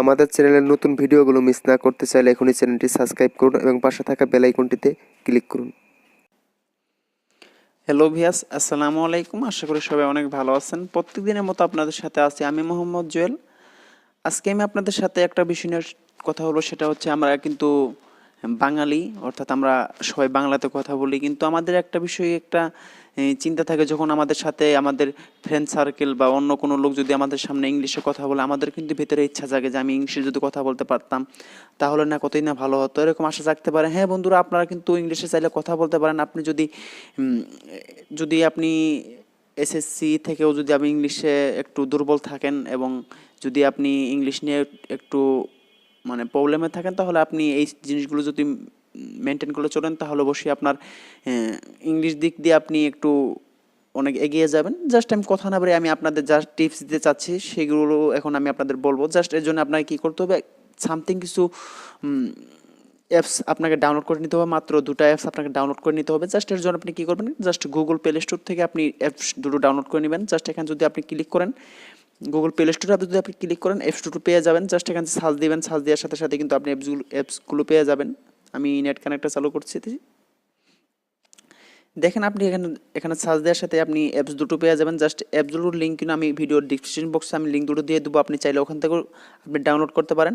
আমাদের চ্যানেলের নতুন ভিডিওগুলো মিস না করতে চাইলে এখনই চ্যানেলটি সাবস্ক্রাইব করুন এবং পাশে থাকা বেল আইকনটিতে ক্লিক করুন। হ্যালো ভিয়াস, আসসালামু আলাইকুম। আশা করি সবাই অনেক ভালো আছেন। প্রত্যেক দিনের মতো আপনাদের সাথে আছি আমি মোহাম্মদ জুয়েল। আজকে আমি আপনাদের সাথে একটা বিষয় নিয়ে কথা হলো, সেটা হচ্ছে আমরা কিন্তু বাঙালি, অর্থাৎ আমরা সবাই বাংলাতে কথা বলি, কিন্তু আমাদের একটা বিষয় একটা চিন্তা থাকে, যখন আমাদের সাথে আমাদের ফ্রেন্ড সার্কেল বা অন্য কোনো লোক যদি আমাদের সামনে ইংলিশে কথা বলে, আমাদের কিন্তু ভেতরে ইচ্ছা জাগে যে আমি ইংলিশে যদি কথা বলতে পারতাম তাহলে না কতই না ভালো হতো, এরকম আশা জাগতে পারে। হ্যাঁ বন্ধুরা, আপনারা কিন্তু ইংলিশে চাইলে কথা বলতে পারেন। আপনি যদি আপনি এসএসসি থেকেও যদি আপনি ইংলিশে একটু দুর্বল থাকেন এবং যদি আপনি ইংলিশ নিয়ে একটু মানে প্রবলেমে থাকেন, তাহলে আপনি এই জিনিসগুলো যদি মেনটেন করে চলেন তাহলে অবশ্যই আপনার ইংলিশ দিক দিয়ে আপনি একটু অনেক এগিয়ে যাবেন। জাস্ট আমি কথা না বলে আমি আপনাদের যা টিপস দিতে চাচ্ছি সেগুলো এখন আমি আপনাদের বলবো। জাস্ট এর জন্য আপনাকে কী করতে হবে, সামথিং কিছু অ্যাপস আপনাকে ডাউনলোড করে নিতে হবে। মাত্র 2টা অ্যাপস আপনাকে ডাউনলোড করে নিতে হবে। জাস্ট এর জন্য আপনি কী করবেন, জাস্ট গুগল প্লে স্টোর থেকে আপনি অ্যাপস দুটো ডাউনলোড করে নেবেন। জাস্ট এখানে যদি আপনি ক্লিক করেন, গুগল প্লে স্টোরে যদি আপনি ক্লিক করেন, অ্যাপস দুটো পেয়ে যাবেন। জাস্ট এখানে সার্চ দিবেন, সার্চ দেওয়ার সাথে সাথে কিন্তু আপনি অ্যাপসগুলো পেয়ে যাবেন। আমি নেট কানেক্টটা চালু করছি। দেখেন আপনি এখানে সার্চ দেওয়ার সাথে আপনি অ্যাপস দুটো পেয়ে যাবেন। জাস্ট অ্যাপস দুটোর লিঙ্ক কিন্তু আমি ভিডিওর ডিসক্রিপশন বক্সে আমি লিঙ্ক দুটো দিয়ে দেবো, আপনি চাইলে ওখান থেকেও আপনি ডাউনলোড করতে পারেন।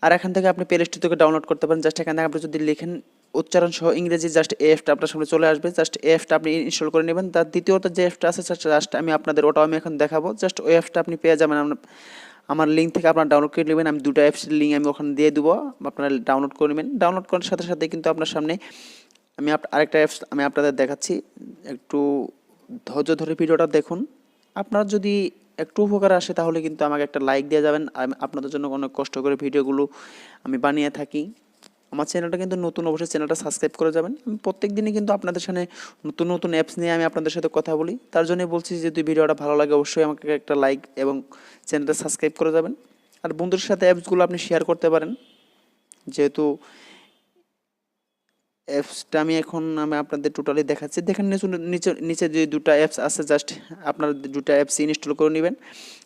আর এখান থেকে আপনি প্লে স্টোর থেকে ডাউনলোড করতে পারেন। জাস্ট এখানে আপনি যদি লিখেন উচ্চারণ সহ ইংরেজি, জাস্ট এই অ্যাপটা আপনার সামনে চলে আসবে। জাস্ট এই অ্যাপটা আপনি ইনস্টল করে নেবেন। তার দ্বিতীয়ত যে অ্যাপটা আছে জাস্ট আমি আপনাদের ওটাও আমি এখন দেখাবো। জাস্ট ওই অ্যাপটা আপনি পেয়ে যাবেন আমার লিঙ্ক থেকে আপনারা ডাউনলোড করে নেবেন। আমি 2টা অ্যাপসের লিঙ্ক আমি ওখানে দিয়ে দেবো, আপনারা ডাউনলোড করে নেবেন। ডাউনলোড করার সাথে সাথে কিন্তু আপনার সামনে আমি আরেকটা অ্যাপস আমি আপনাদের দেখাচ্ছি, একটু ধৈর্য ধরে ভিডিওটা দেখুন। আপনার যদি একটু উপকার আসে তাহলে কিন্তু আমাকে একটা লাইক দিয়ে যাবেন। আমি আপনাদের জন্য অনেক কষ্ট করে ভিডিওগুলো আমি বানিয়ে থাকি। আমার চ্যানেলটা কিন্তু নতুন, অবশ্যই চ্যানেলটা সাবস্ক্রাইব করে যাবেন। আমি প্রত্যেক দিনই কিন্তু আপনাদের সামনে নতুন নতুন অ্যাপস নিয়ে আমি আপনাদের সাথে কথা বলি। তার জন্যই বলছি, যদি ভিডিওটা ভালো লাগে অবশ্যই আমাকে একটা লাইক এবং চ্যানেলটা সাবস্ক্রাইব করে যাবেন। আর বন্ধুদের সাথে অ্যাপসগুলো আপনি শেয়ার করতে পারেন। যেহেতু অ্যাপসটা আমি আপনাদের টোটালি দেখাচ্ছি। দেখেন নিচে যে 2টা অ্যাপস আছে, জাস্ট আপনারা 2টা অ্যাপস ইনস্টল করে নেবেন।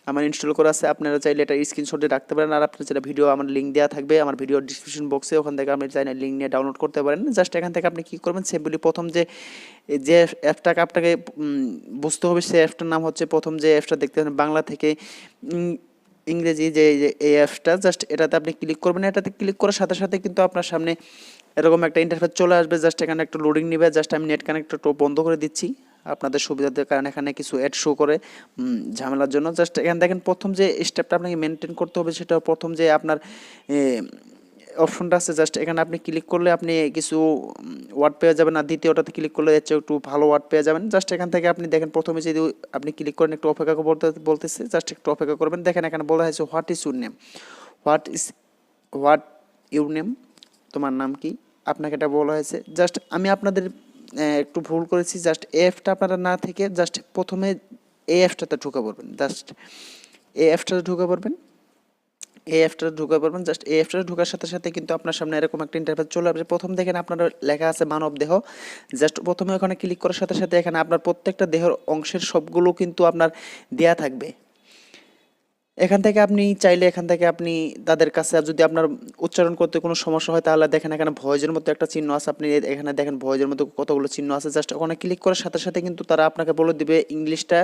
আমার ইনস্টল করা আছে, আপনারা চাইলে এটা স্ক্রিনশটে রাখতে পারেন। আর আপনার যেটা ভিডিও আমার লিঙ্ক দেওয়া থাকবে আমার ভিডিওর ডিসক্রিপশন বক্সে, ওখান থেকে আপনি চাইলে লিঙ্ক নিয়ে ডাউনলোড করতে পারেন। জাস্ট এখান থেকে আপনি কী করবেন, সেগুলি প্রথম যে অ্যাপটাকে আপনাকে বুঝতে হবে, সেই অ্যাপটার নাম হচ্ছে, প্রথম যে অ্যাপসটা দেখতে পাবেন বাংলা থেকে ইংরেজি যে এই অ্যাপসটা, জাস্ট এটাতে আপনি ক্লিক করবেন। এটাতে ক্লিক করার সাথে সাথে কিন্তু আপনার সামনে এরকম একটা ইন্টারফেস চলে আসবে। জাস্ট এখানে একটু লোডিং নেবে। জাস্ট আমি নেট কানেক্টরটা বন্ধ করে দিচ্ছি আপনাদের সুবিধার কারণে, এখানে কিছু অ্যাড শো করে ঝামেলার জন্য। জাস্ট এখানে দেখেন প্রথম যে স্টেপটা আপনাকে মেনটেন করতে হবে, সেটা প্রথম যে আপনার অপশনটা আছে, জাস্ট এখানে আপনি ক্লিক করলে আপনি কিছু ওয়ার্ড পেয়ে যাবেন। আর দ্বিতীয়টাতে ক্লিক করলে হচ্ছে একটু ভালো ওয়ার্ড পেয়ে যাবেন। জাস্ট এখান থেকে আপনি দেখেন প্রথমে যদি আপনি ক্লিক করেন, একটু অপেক্ষা বলতেছে, জাস্ট একটু অপেক্ষা করবেন। দেখেন এখানে বলা হয়েছে what is your name, what your name, তোমার নাম কি, আপনাকে এটা বলা হয়েছে। জাস্ট আমি আপনাদের একটু ভুল করেছি, জাস্ট এই অ্যাপটা আপনারা না থেকে জাস্ট প্রথমে এই অ্যাপটাতে ঢুকে পড়বেন। জাস্ট এই অ্যাপটাতে ঢুকে পড়বেন, জাস্ট এই অ্যাপটাতে ঢোকার সাথে সাথে কিন্তু আপনার সামনে এরকম একটা ইন্টারফেস চলে আসবে। প্রথম দেখেন আপনার লেখা আছে মানব দেহ। জাস্ট প্রথমে ওখানে ক্লিক করার সাথে সাথে এখানে আপনার প্রত্যেকটা দেহের অংশের সবগুলো কিন্তু আপনার দেয়া থাকবে। এখান থেকে আপনি চাইলে তাদের কাছে যদি আপনার উচ্চারণ করতে কোনো সমস্যা হয়, তাহলে দেখেন এখানে ভয়েজের মতো একটা চিহ্ন আছে, আপনি এখানে দেখেন ভয়েজের মতো কতগুলো চিহ্ন আছে। জাস্ট ওখানে ক্লিক করার সাথে সাথে কিন্তু তারা আপনাকে বলে দিবে ইংলিশটা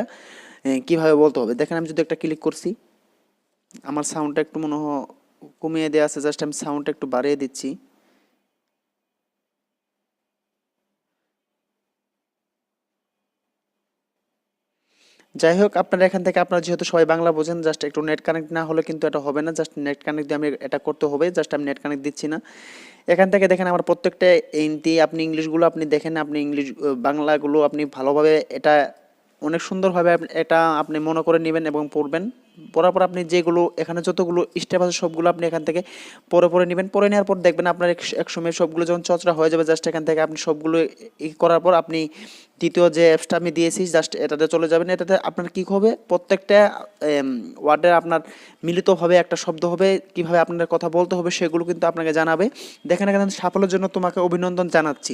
কীভাবে বলতে হবে। দেখেন আমি যদি একটা ক্লিক করছি, আমার সাউন্ডটা একটু মনে হয় কমিয়ে দেওয়া আছে, জাস্ট আমি সাউন্ডটা একটু বাড়িয়ে দিচ্ছি। যাই হোক, আপনারা এখান থেকে আপনারা যেহেতু সবাই বাংলা বোঝেন, জাস্ট একটু নেট কানেক্ট না হলে কিন্তু এটা হবে না। জাস্ট নেট কানেক্ট দিয়ে আমি এটা করতে হবে। জাস্ট আমি নেট কানেক্ট দিচ্ছি না। এখান থেকে দেখেন আমার প্রত্যেকটা আপনি ইংলিশগুলো আপনি দেখেন, আপনি বাংলাগুলো আপনি ভালোভাবে এটা অনেক সুন্দরভাবে এটা আপনি মনে করে নেবেন এবং পড়বেন। পড়ার পর আপনি যেগুলো এখানে যতগুলো স্টেপ আছে সবগুলো আপনি এখান থেকে পড়ে নেবেন। পড়ে নেওয়ার পর দেখবেন আপনার এক সময় সবগুলো যখন চর্চা হয়ে যাবে, জাস্ট এখান থেকে আপনি সবগুলো করার পর আপনি দ্বিতীয় যে অ্যাপসটা আমি দিয়েছি, জাস্ট এটাতে চলে যাবেন। এটাতে আপনার কী হবে, প্রত্যেকটা ওয়ার্ডে আপনার মিলিতভাবে একটা শব্দ হবে, কীভাবে আপনার কথা বলতে হবে সেগুলো কিন্তু আপনাকে জানাবে। দেখেন এখানে সাফল্যের জন্য তোমাকে অভিনন্দন জানাচ্ছি,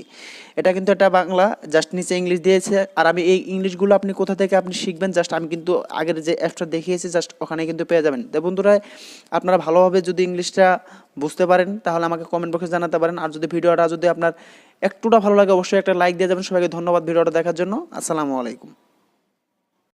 এটা কিন্তু এটা বাংলা, জাস্ট নিচে ইংলিশ দিয়েছে। আর আমি এই ইংলিশগুলো আপনি কোথা থেকে আপনি শিখবেন, জাস্ট আমি কিন্তু আগের যে অ্যাপসটা দেখিয়েছি, জাস্ট ওখানে কিন্তু পেয়ে যাবেন। তো বন্ধুরা, আপনারা ভালোভাবে যদি ইংলিশটা বুঝতে পারেন তাহলে আমাকে কমেন্ট বক্সে জানাতে পারেন। আর যদি ভিডিওটা যদি আপনার একটুটা ভালো লাগে অবশ্যই একটা লাইক দিয়ে যাবেন। সবাইকে ধন্যবাদ ভিডিওটা দেখার জন্য। আসসালামু আলাইকুম।